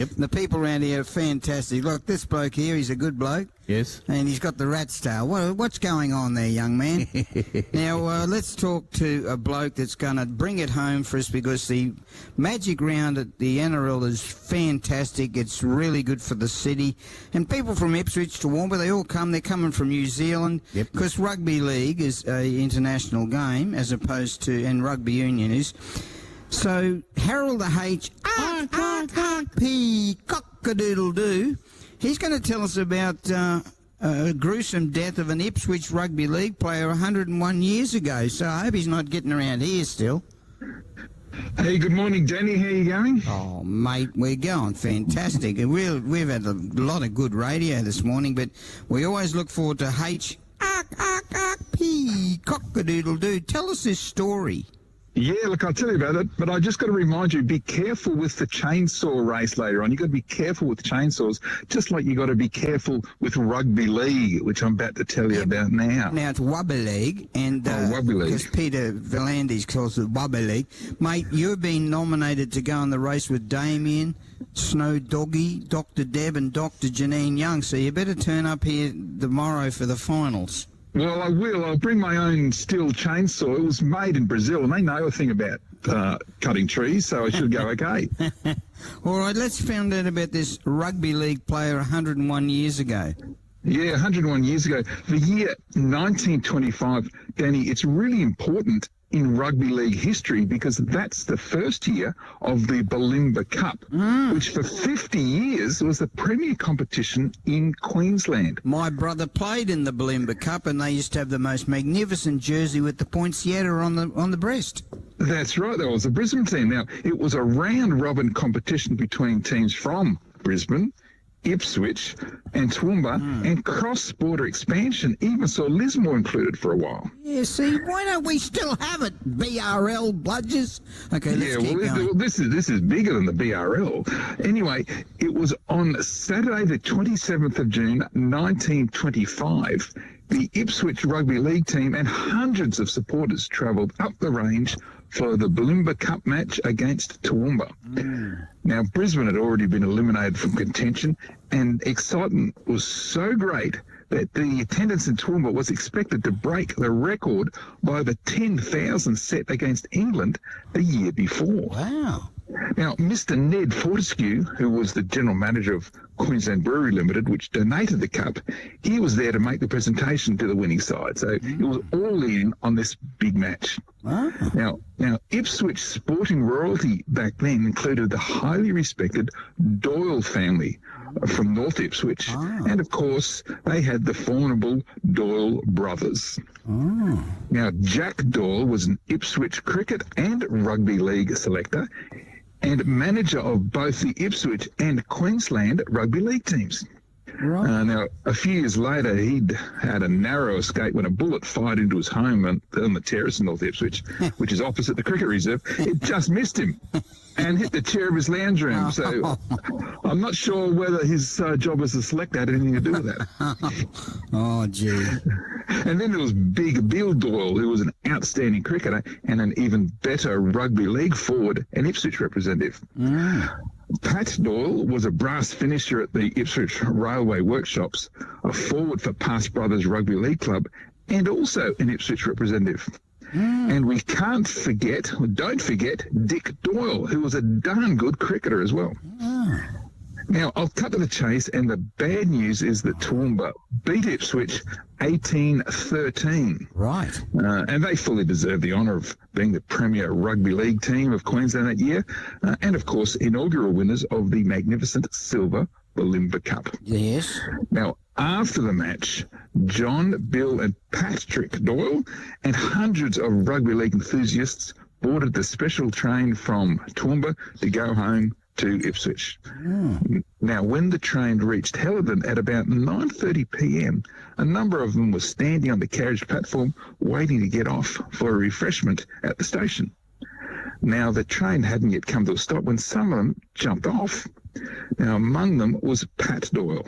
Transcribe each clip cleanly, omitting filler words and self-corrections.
Yep. The people around here are fantastic. Look, this bloke here, he's a good bloke. Yes. And he's got the rat's tail. What's going on there, young man? Now, let's talk to a bloke that's going to bring it home for us, because the Magic Round at the NRL is fantastic. It's really good for the city. And people from Ipswich, Toowoomba, they all come. They're coming from New Zealand. Yep. Because rugby league is an international game, as opposed to, and rugby union is. So, Harold the H, P, cock-a-doodle-doo, he's going to tell us about a gruesome death of an Ipswich rugby league player 101 years ago. So I hope he's not getting around here still. Hey, good morning, Danny. How you going? Oh, mate, we're going fantastic. We've had a lot of good radio this morning, but we always look forward to H, P, cock-a-doodle-doo. Tell us this story. Yeah, look, I'll tell you about it, but I just got to remind you, be careful with the chainsaw race later on. You've got to be careful with chainsaws, just like you got to be careful with rugby league, which I'm about to tell you about now. Now, it's Rugby League, and Rugby League. because Peter V'landys calls it Rugby League. Mate, you've been nominated to go in the race with Damien, Snow Doggy, Dr. Deb and Dr. Janine Young, so you better turn up here tomorrow for the finals. Well, I will. I'll bring my own steel chainsaw. It was made in Brazil, and they know a thing about cutting trees, so I should go okay. All right, let's find out about this rugby league player 101 years ago. Yeah, 101 years ago. The year 1925, Danny, it's really important in rugby league history because that's the first year of the Bulimba Cup, which for 50 years was the premier competition in Queensland. My brother played in the Bulimba Cup, and they used to have the most magnificent jersey with the poinsettia on the breast. That's right, that was the Brisbane team. Now, it was a round-robin competition between teams from Brisbane, Ipswich and Toowoomba, and cross-border expansion even saw Lismore included for a while. Yeah, see, why don't we still have it, BRL bludgers? Okay, let's keep going. This is bigger than the BRL. Anyway, it was on Saturday the 27th of June, 1925. The Ipswich Rugby League team and hundreds of supporters travelled up the range for the Bulimba Cup match against Toowoomba. Now, Brisbane had already been eliminated from contention, and excitement was so great that the attendance in Toowoomba was expected to break the record by the 10,000 set against England the year before. Wow. Now, Mr. Ned Fortescue, who was the general manager of Queensland Brewery Limited, which donated the cup, he was there to make the presentation to the winning side. So it was all in on this big match. Wow. Now, Ipswich sporting royalty back then included the highly respected Doyle family from North Ipswich. And, of course, they had the formidable Doyle brothers. Now, Jack Doyle was an Ipswich cricket and rugby league selector and manager of both the Ipswich and Queensland rugby league teams. Right. Now, a few years later, he'd had a narrow escape when a bullet fired into his home on the terrace in North Ipswich, which is opposite the cricket reserve. It just missed him and hit the chair of his lounge room. So I'm not sure whether his job as a selector had anything to do with that. Oh, gee. And then there was Big Bill Doyle, who was an outstanding cricketer and an even better rugby league forward and Ipswich representative. Pat Doyle was a brass finisher at the Ipswich Railway Workshops, a forward for Past Brothers Rugby League Club, and also an Ipswich representative. And we don't forget Dick Doyle, who was a darn good cricketer as well. Now, I'll cut to the chase, and the bad news is that Toowoomba beat Ipswich 18-13. Right. And they fully deserve the honour of being the premier rugby league team of Queensland that year, and, of course, inaugural winners of the magnificent Silver Bulimba Cup. Yes. Now, after the match, John, Bill and Patrick Doyle and hundreds of rugby league enthusiasts boarded the special train from Toowoomba to go home to Ipswich. Now, when the train reached Helidon at about 9:30 p.m, a number of them were standing on the carriage platform waiting to get off for a refreshment at the station. Now, the train hadn't yet come to a stop when some of them jumped off. Now, among them was Pat Doyle.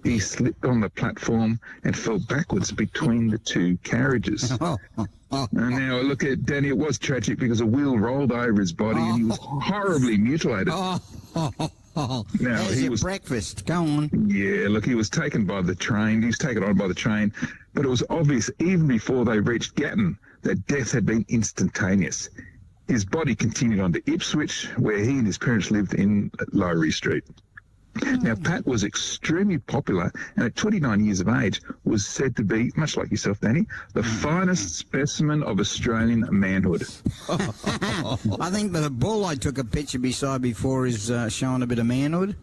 He slipped on the platform and fell backwards between the two carriages. And now, look at Danny, it was tragic because a wheel rolled over his body and he was horribly mutilated. Now, there's he your was breakfast. Go on. Yeah, look, he was taken by the train. He was taken on by the train, but it was obvious even before they reached Gatton that death had been instantaneous. His body continued on to Ipswich, where he and his parents lived in Lowry Street. Now, Pat was extremely popular, and at 29 years of age was said to be, much like yourself, Danny, the finest specimen of Australian manhood. I think the bull I took a picture beside before is showing a bit of manhood.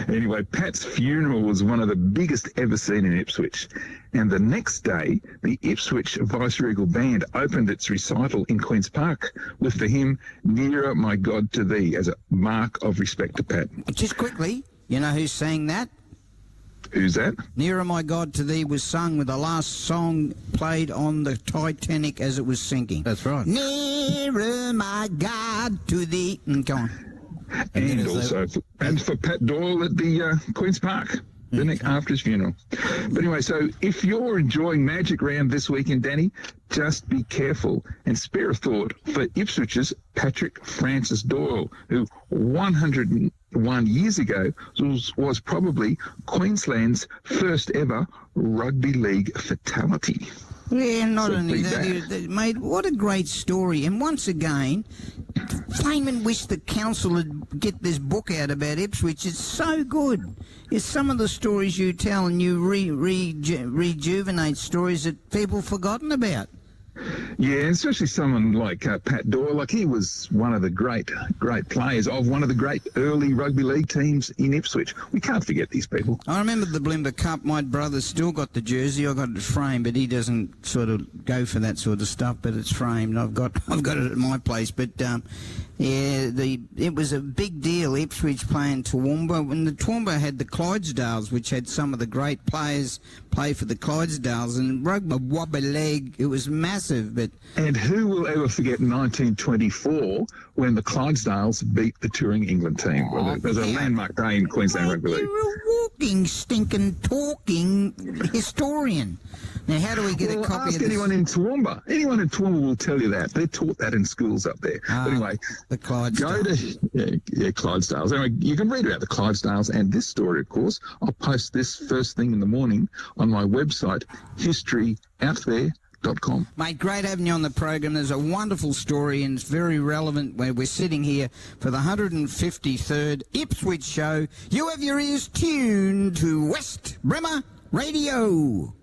Anyway, Pat's funeral was one of the biggest ever seen in Ipswich. And the next day, the Ipswich Viceregal Band opened its recital in Queen's Park with the hymn, Nearer My God to Thee, as a mark of respect to Pat. Just quickly, you know who sang that? Who's that? Nearer My God to Thee was sung with the last song played on the Titanic as it was sinking. That's right. Nearer My God to Thee. Go on. And also for Pat Doyle at the Queen's Park the next after his funeral. But anyway, so if you're enjoying Magic Round this weekend, Danny, just be careful and spare a thought for Ipswich's Patrick Francis Doyle, who 101 years ago was probably Queensland's first ever rugby league fatality. Yeah, not So only be that, mate, what a great story. And once again, flaming wish the council would get this book out about Ipswich. It's so good. It's some of the stories you tell, and you rejuvenate stories that people forgotten about. Yeah, especially someone like Pat Doyle. Like, he was one of the great players of one of the great early rugby league teams in Ipswich. We can't forget these people. I remember the Blimber Cup. My brother's still got the jersey. I got it framed, but he doesn't sort of go for that sort of stuff. But it's framed. I've got it at my place. But yeah, it was a big deal. Ipswich playing Toowoomba, when the Toowoomba had the Clydesdales, which had some of the great players play for the Clydesdales, and rugby wobbly leg. It was massive. But And who will ever forget 1924 when the Clydesdales beat the touring England team? Well, it was a landmark day in Queensland Rugby League. You're a walking, stinking, talking historian. Now, how do we get a copy Ask of this? anyone in Toowoomba. Anyone in Toowoomba will tell you that. They're taught that in schools up there. But anyway, The Clydesdales. go to Clydesdales. Anyway, you can read about the Clydesdales and this story, of course. I'll post this first thing in the morning on my website, historyouthere.com. Mate, great having you on the program. There's a wonderful story, and it's very relevant where we're sitting here for the 153rd Ipswich show. You have your ears tuned to West Bremer Radio.